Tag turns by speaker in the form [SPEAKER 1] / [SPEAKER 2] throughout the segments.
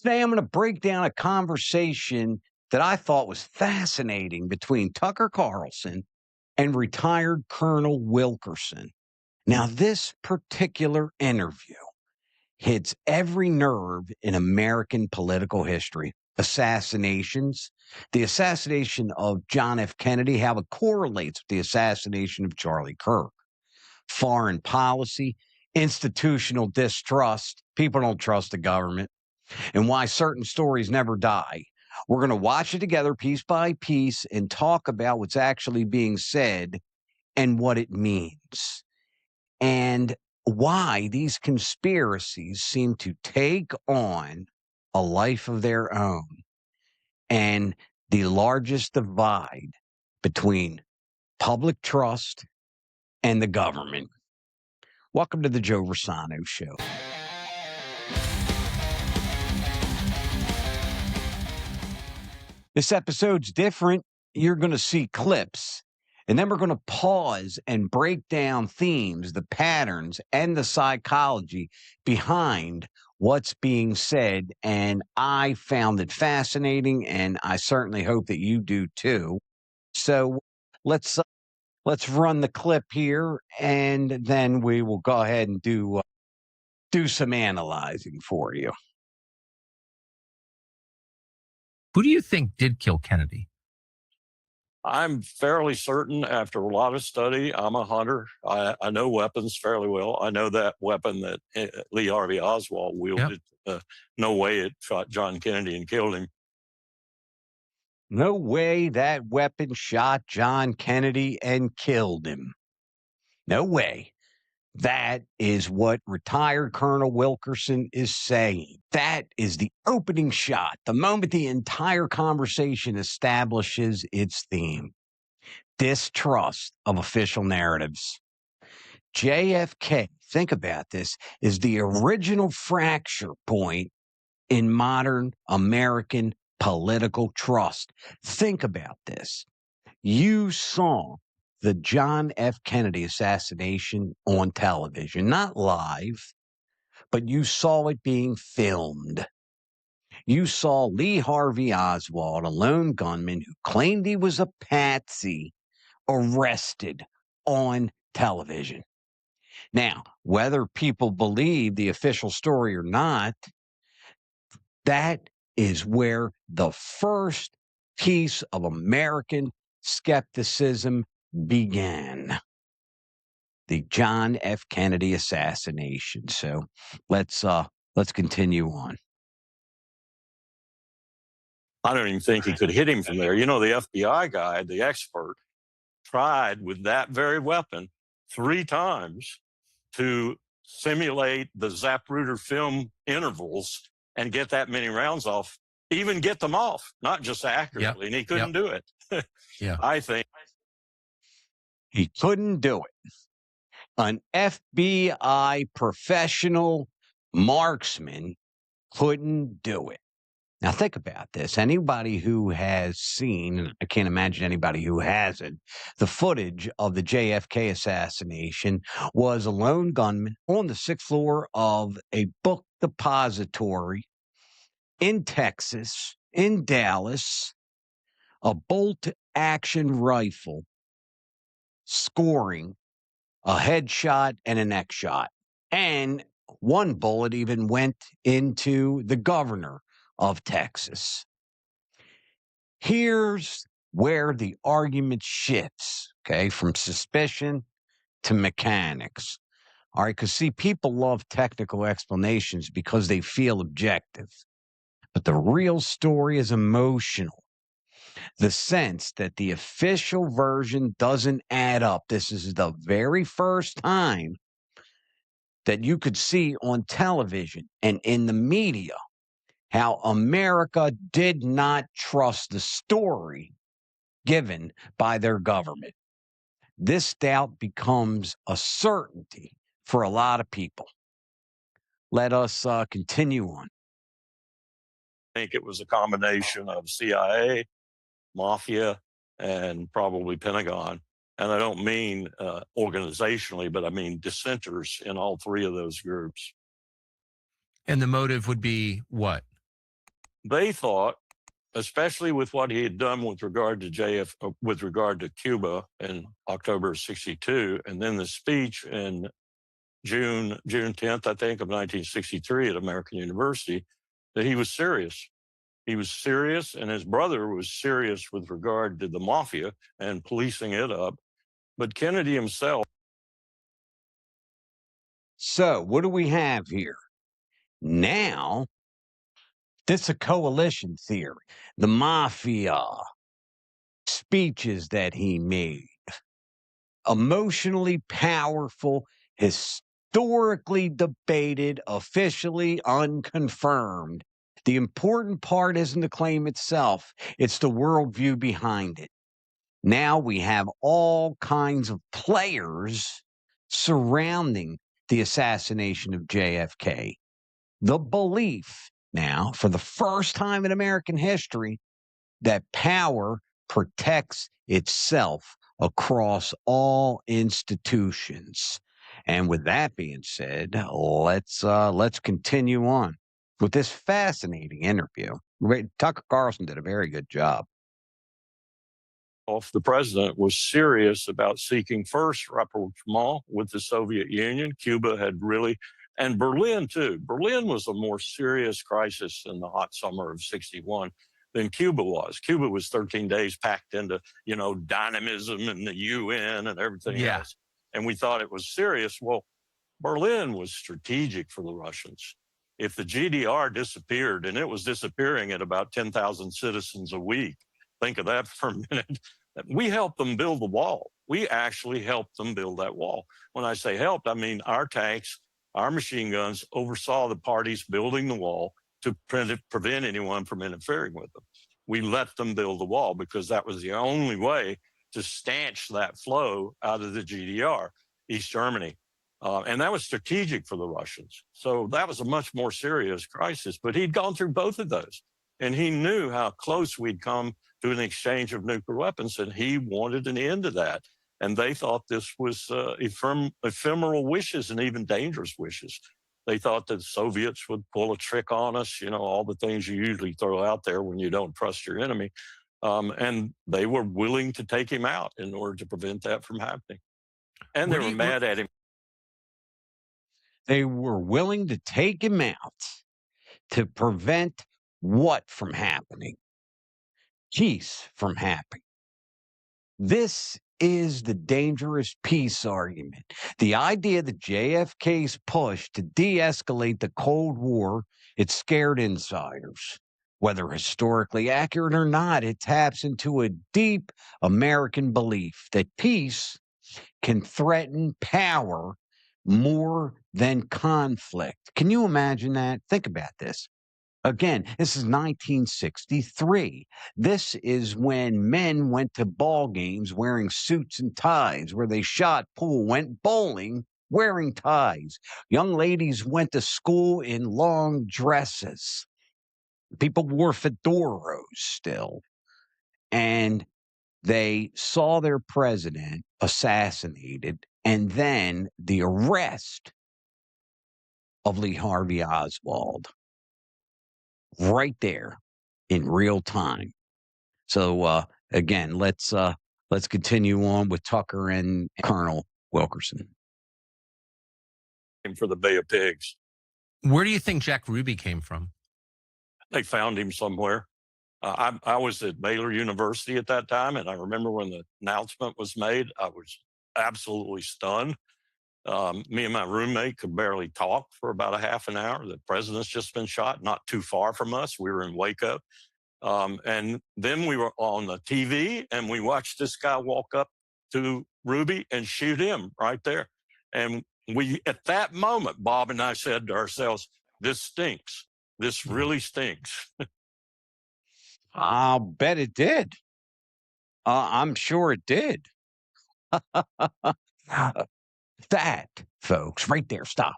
[SPEAKER 1] Today, I'm going to break down a conversation that I thought was fascinating between Tucker Carlson and retired Colonel Wilkerson. Now, this particular interview hits every nerve in American political history. Assassinations, the assassination of John F. Kennedy, how it correlates with the assassination of Charlie Kirk, foreign policy, institutional distrust. People don't trust the government, and why certain stories never die. We're going to watch it together piece by piece and talk about what's actually being said and what it means, and why these conspiracies seem to take on a life of their own, and the largest divide between public trust and the government. Welcome to the Joe Rossano Show. This episode's different. You're going to see clips, and then we're going to pause and break down themes, the patterns, and the psychology behind what's being said. And I found it fascinating, and I certainly hope that you do too. So let's run the clip here, and then we will go ahead and do some analyzing for you.
[SPEAKER 2] Who do you think did kill Kennedy?
[SPEAKER 3] I'm fairly certain after a lot of study. I'm a hunter. I know weapons fairly well. I know that weapon that Lee Harvey Oswald wielded. Yep. No way it shot John Kennedy and killed him.
[SPEAKER 1] No way that weapon shot John Kennedy and killed him. No way. That is what retired Colonel Wilkerson is saying. That is the opening shot, the moment the entire conversation establishes its theme: distrust of official narratives. JFK, think about this, is the original fracture point in modern American political trust. Think about this. You saw the John F. Kennedy assassination on television, not live, but you saw it being filmed. You saw Lee Harvey Oswald, a lone gunman who claimed he was a patsy, arrested on television. Now, whether people believe the official story or not, that is where the first piece of American skepticism began. The John F. Kennedy assassination. So let's continue on.
[SPEAKER 3] I don't even think he could hit him from there. You know, the FBI guy, the expert, tried with that very weapon 3 times to simulate the Zapruder film intervals and get that many rounds off, even get them off, not just accurately. Yep. And he couldn't do it.
[SPEAKER 2] Yeah,
[SPEAKER 3] I think
[SPEAKER 1] he couldn't do it. An FBI professional marksman couldn't do it. Now think about this. Anybody who has seen, and I can't imagine anybody who hasn't, the footage of the JFK assassination was a lone gunman on the 6th floor of a book depository in Texas, in Dallas, a bolt-action rifle scoring a headshot and a neck shot. And one bullet even went into the governor of Texas. Here's where the argument shifts, okay, from suspicion to mechanics. All right, because see, people love technical explanations because they feel objective. But the real story is emotional. The sense that the official version doesn't add up. This is the very first time that you could see on television and in the media how America did not trust the story given by their government. This doubt becomes a certainty for a lot of people. Let us continue on.
[SPEAKER 3] I think it was a combination of CIA, Mafia, and probably Pentagon. And I don't mean organizationally, but I mean dissenters in all 3 of those groups.
[SPEAKER 2] And the motive would be what?
[SPEAKER 3] They thought, especially with what he had done with regard to with regard to Cuba in October of '62, and then the speech in June 10th, I think, of 1963 at American University, that he was serious. He was serious, and his brother was serious with regard to the mafia and policing it up. But Kennedy himself.
[SPEAKER 1] So, what do we have here? Now, this is a coalition theory. The mafia speeches that he made, emotionally powerful, historically debated, officially unconfirmed. The important part isn't the claim itself, it's the worldview behind it. Now we have all kinds of players surrounding the assassination of JFK. The belief now, for the first time in American history, that power protects itself across all institutions. And with that being said, let's continue on with this fascinating interview. Tucker Carlson did a very good job.
[SPEAKER 3] The president was serious about seeking first rapprochement with the Soviet Union. Cuba had really, and Berlin too. Berlin was a more serious crisis in the hot summer of '61 than Cuba was. Cuba was 13 days packed into, dynamism and the UN and everything else. And we thought it was serious. Well, Berlin was strategic for the Russians. If the GDR disappeared, and it was disappearing at about 10,000 citizens a week, think of that for a minute. We helped them build the wall. We actually helped them build that wall. When I say helped, I mean our tanks, our machine guns oversaw the parties building the wall to prevent anyone from interfering with them. We let them build the wall because that was the only way to stanch that flow out of the GDR, East Germany. And that was strategic for the Russians. So that was a much more serious crisis. But he'd gone through both of those. And he knew how close we'd come to an exchange of nuclear weapons, and he wanted an end to that. And they thought this was ephemeral wishes and even dangerous wishes. They thought that the Soviets would pull a trick on us, all the things you usually throw out there when you don't trust your enemy. And they were willing to take him out in order to prevent that from happening. And they were mad at him.
[SPEAKER 1] They were willing to take him out to prevent what from happening? Peace from happening. This is the dangerous peace argument. The idea that JFK's push to de-escalate the Cold War, it scared insiders. Whether historically accurate or not, it taps into a deep American belief that peace can threaten power more than conflict. Can you imagine that? Think about this. Again, this is 1963. This is when men went to ball games wearing suits and ties, where they shot pool, went bowling wearing ties. Young ladies went to school in long dresses. People wore fedoras still. And they saw their president assassinated, and then the arrest of Lee Harvey Oswald. Right there in real time. So again, let's continue on with Tucker and Colonel Wilkerson.
[SPEAKER 3] For the Bay of Pigs.
[SPEAKER 2] Where do you think Jack Ruby came from?
[SPEAKER 3] They found him somewhere. I was at Baylor University at that time, and I remember when the announcement was made, I was absolutely stunned. Me and my roommate could barely talk for about a half an hour. The president's just been shot, not too far from us. We were in Waco. And then we were on the TV, and we watched this guy walk up to Ruby and shoot him right there. And we, at that moment, Bob and I said to ourselves, this stinks. This really stinks.
[SPEAKER 1] I'll bet it did. I'm sure it did. That, folks, right there, stop,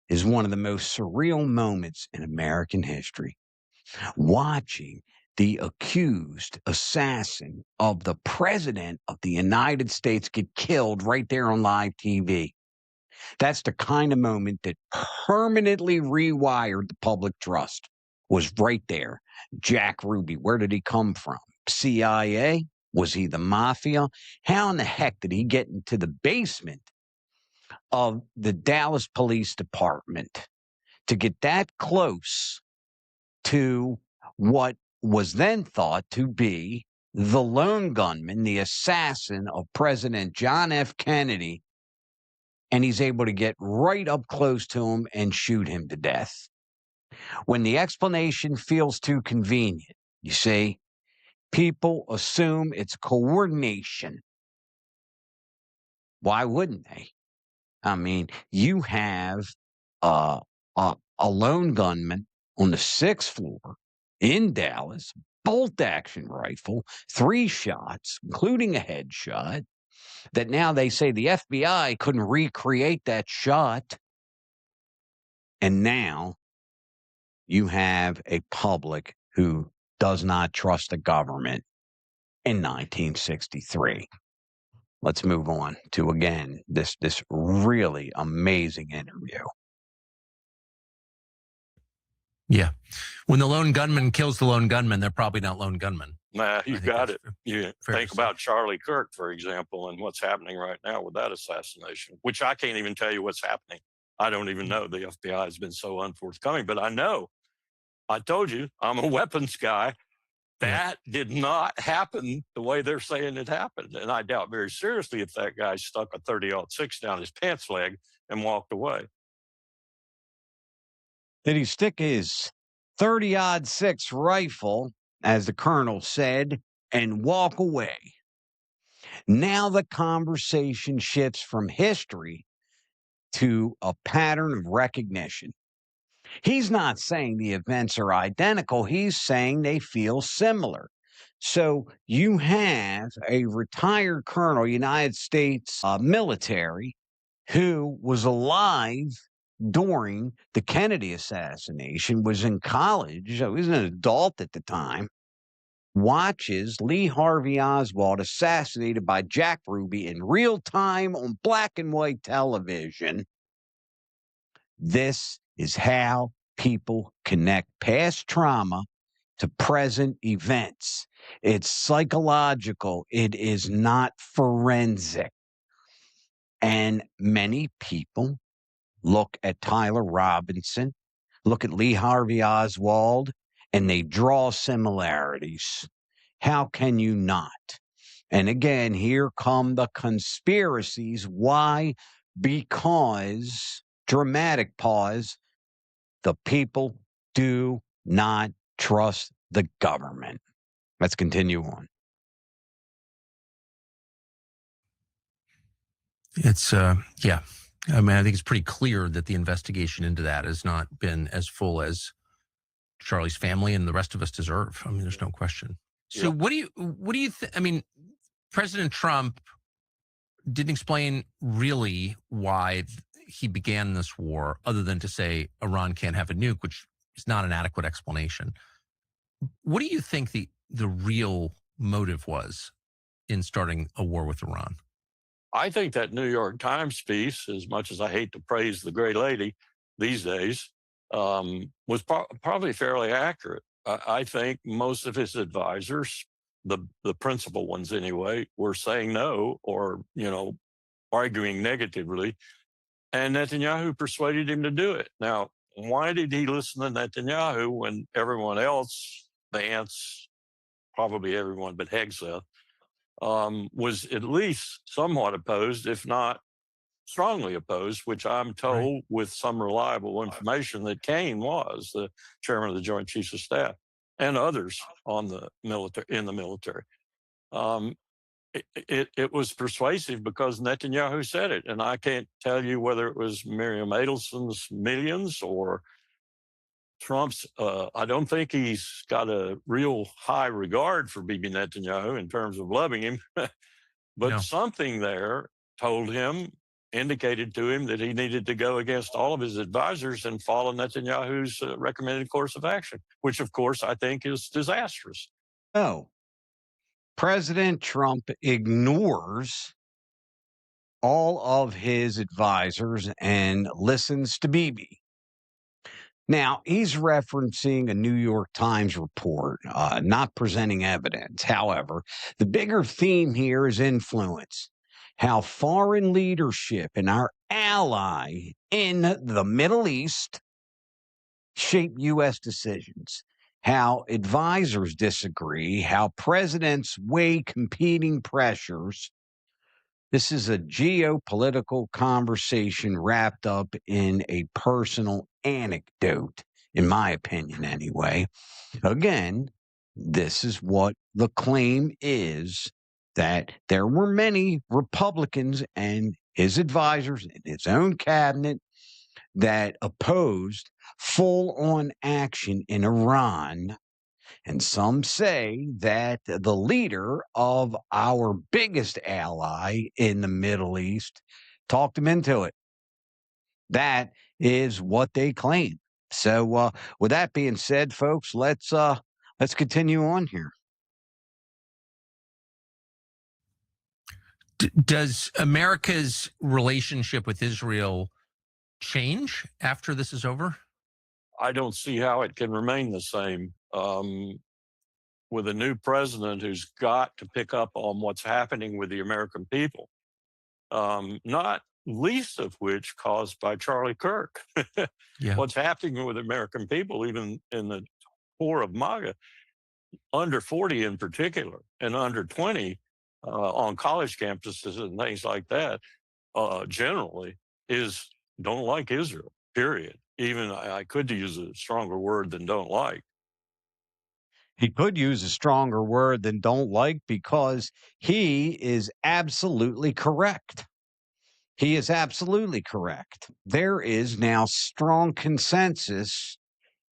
[SPEAKER 1] is one of the most surreal moments in American history. Watching the accused assassin of the president of the United States get killed right there on live TV. That's the kind of moment that permanently rewired the public trust. was right there. Jack Ruby, where did he come from? CIA? Was he the mafia? How in the heck did he get into the basement of the Dallas Police Department to get that close to what was then thought to be the lone gunman, the assassin of President John F. Kennedy, and he's able to get right up close to him and shoot him to death? When the explanation feels too convenient, you see, people assume it's coordination. Why wouldn't they? I mean, you have a lone gunman on the 6th floor in Dallas, bolt-action rifle, 3 shots, including a headshot, that now they say the FBI couldn't recreate that shot. And now you have a public who does not trust the government in 1963. Let's move on to, again, this really amazing interview.
[SPEAKER 2] Yeah. When the lone gunman kills the lone gunman, they're probably not lone gunmen.
[SPEAKER 3] Nah, you got it. You think
[SPEAKER 2] to
[SPEAKER 3] about Charlie Kirk, for example, and what's happening right now with that assassination, which I can't even tell you what's happening. I don't even know. The FBI has been so unforthcoming, but I know. I told you, I'm a weapons guy. That did not happen the way they're saying it happened. And I doubt very seriously if that guy stuck a 30-06 down his pants leg and walked away.
[SPEAKER 1] Did he stick his 30-06 rifle, as the colonel said, and walk away? Now the conversation shifts from history to a pattern of recognition. He's not saying the events are identical. He's saying they feel similar. So you have a retired colonel, United States military, who was alive during the Kennedy assassination, was in college, he was an adult at the time, watches Lee Harvey Oswald assassinated by Jack Ruby in real time on black and white television. This is how people connect past trauma to present events. It's psychological. It is not forensic. And many people look at Tyler Robinson, look at Lee Harvey Oswald, and they draw similarities. How can you not? And again, here come the conspiracies. Why? Because, dramatic pause, the people do not trust the government. Let's continue on.
[SPEAKER 2] It's, yeah. I mean, I think it's pretty clear that the investigation into that has not been as full as Charlie's family and the rest of us deserve. I mean, there's no question. So what do you think? I mean, President Trump didn't explain really why he began this war, other than to say Iran can't have a nuke, which is not an adequate explanation. What do you think the real motive was in starting a war with Iran?
[SPEAKER 3] I think that New York Times piece, as much as I hate to praise the great lady these days, was probably fairly accurate. I think most of his advisors, the principal ones anyway, were saying no or, arguing negatively. And Netanyahu persuaded him to do it. Now, why did he listen to Netanyahu when everyone else, the ants, probably everyone but Hegseth, was at least somewhat opposed, if not strongly opposed, which I'm told with some reliable information that Kane was the chairman of the Joint Chiefs of Staff and others in the military. It was persuasive because Netanyahu said it. And I can't tell you whether it was Miriam Adelson's millions or Trump's. I don't think he's got a real high regard for Bibi Netanyahu in terms of loving him. But something there indicated to him that he needed to go against all of his advisors and follow Netanyahu's recommended course of action, which, of course, I think is disastrous.
[SPEAKER 1] No. President Trump ignores all of his advisors and listens to Bibi. Now, he's referencing a New York Times report, not presenting evidence. However, the bigger theme here is influence. How foreign leadership and our ally in the Middle East shape U.S. decisions, how advisors disagree, how presidents weigh competing pressures. This is a geopolitical conversation wrapped up in a personal anecdote, in my opinion, anyway. Again, this is what the claim is, that there were many Republicans and his advisors in his own cabinet that opposed full on action in Iran. And some say that the leader of our biggest ally in the Middle East talked him into it. That is what they claim. So, with that being said, folks, let's continue on here.
[SPEAKER 2] Does America's relationship with Israel change after this is over?
[SPEAKER 3] I don't see how it can remain the same. With a new president who's got to pick up on what's happening with the American people, not least of which caused by Charlie Kirk.
[SPEAKER 2] Yeah.
[SPEAKER 3] What's happening with American people, even in the core of MAGA, under 40 in particular, and under 20 on college campuses and things like that, generally, is don't like Israel, period. Even I could use a stronger word than don't like.
[SPEAKER 1] He could use a stronger word than don't like, because he is absolutely correct. He is absolutely correct. There is now strong consensus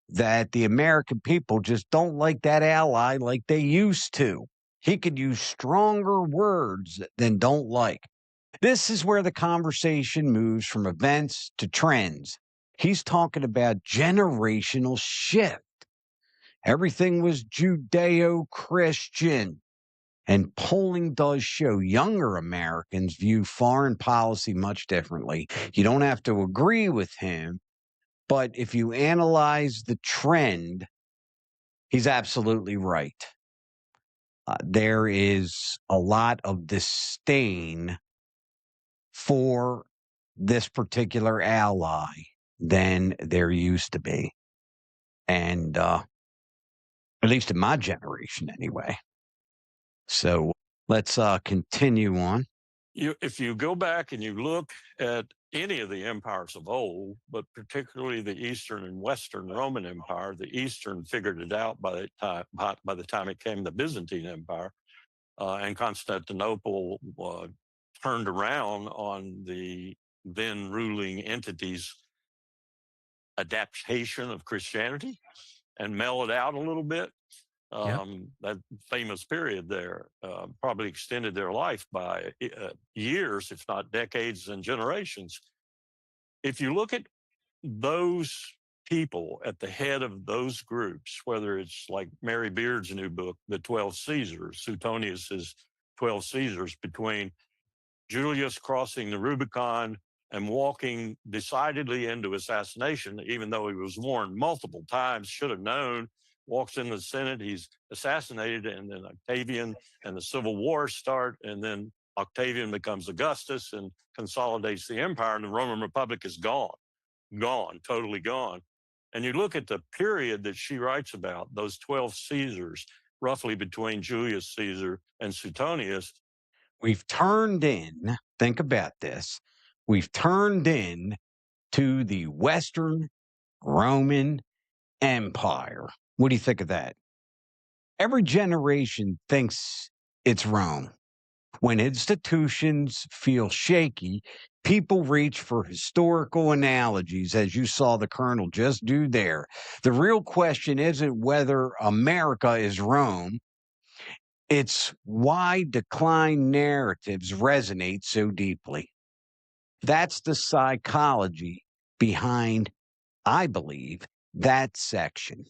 [SPEAKER 1] that the American people just don't like that ally like they used to. He could use stronger words than don't like. This is where the conversation moves from events to trends. He's talking about generational shift. Everything was Judeo-Christian. And polling does show younger Americans view foreign policy much differently. You don't have to agree with him, but if you analyze the trend, he's absolutely right. There is a lot of disdain for this particular ally than there used to be. And at least in my generation anyway. So let's continue on.
[SPEAKER 3] If you go back and you look at any of the empires of old, but particularly the Eastern and Western Roman Empire, the Eastern figured it out by the time it came the Byzantine Empire, and Constantinople turned around on the then ruling entity's adaptation of Christianity and mellowed out a little bit. That famous period there probably extended their life by years, if not decades and generations. If you look at those people at the head of those groups, whether it's like Mary Beard's new book, The 12 Caesars, Suetonius's 12 Caesars, between Julius crossing the Rubicon and walking decidedly into assassination, even though he was warned multiple times, should have known, walks into the Senate, he's assassinated, and then Octavian and the Civil War start, and then Octavian becomes Augustus and consolidates the empire, and the Roman Republic is gone, totally gone. And you look at the period that she writes about, those 12 Caesars, roughly between Julius Caesar and Suetonius.
[SPEAKER 1] We've turned in, think about this, we've turned in to the Western Roman Empire. What do you think of that? Every generation thinks it's Rome. When institutions feel shaky, people reach for historical analogies, as you saw the Colonel just do there. The real question isn't whether America is Rome. It's why decline narratives resonate so deeply. That's the psychology behind, I believe, that section.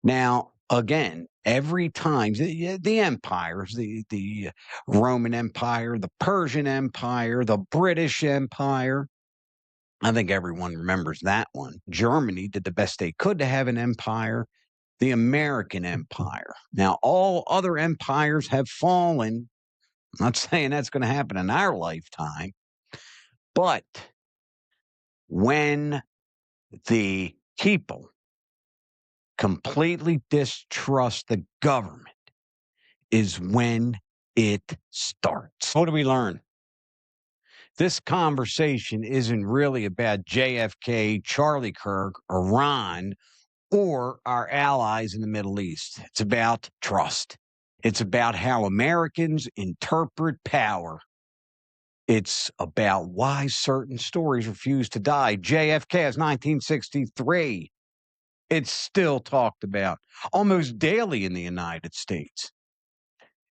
[SPEAKER 1] Now, again, every time the empires, the Roman Empire, the Persian Empire, the British Empire, I think everyone remembers that one. Germany did the best they could to have an empire, the American empire. Now, all other empires have fallen. I'm not saying that's going to happen in our lifetime, but when the people completely distrust the government is when it starts. What do we learn? This conversation isn't really about JFK, Charlie Kirk, Iran, or our allies in the Middle East. It's about trust. It's about how Americans interpret power. It's about why certain stories refuse to die. JFK is 1963. It's still talked about almost daily in the United States.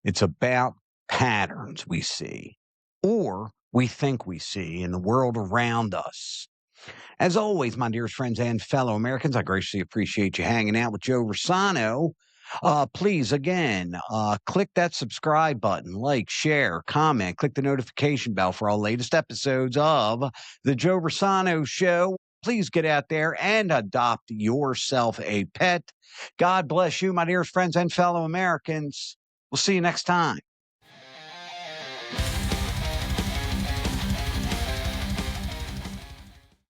[SPEAKER 1] It's about patterns we see, or we think we see in the world around us. As always, my dearest friends and fellow Americans, I graciously appreciate you hanging out with Joe Rossano. Please, again, click that subscribe button, like, share, comment, click the notification bell for all latest episodes of The Joe Rossano Show. Please get out there and adopt yourself a pet. God bless you, my dearest friends and fellow Americans. We'll see you next time.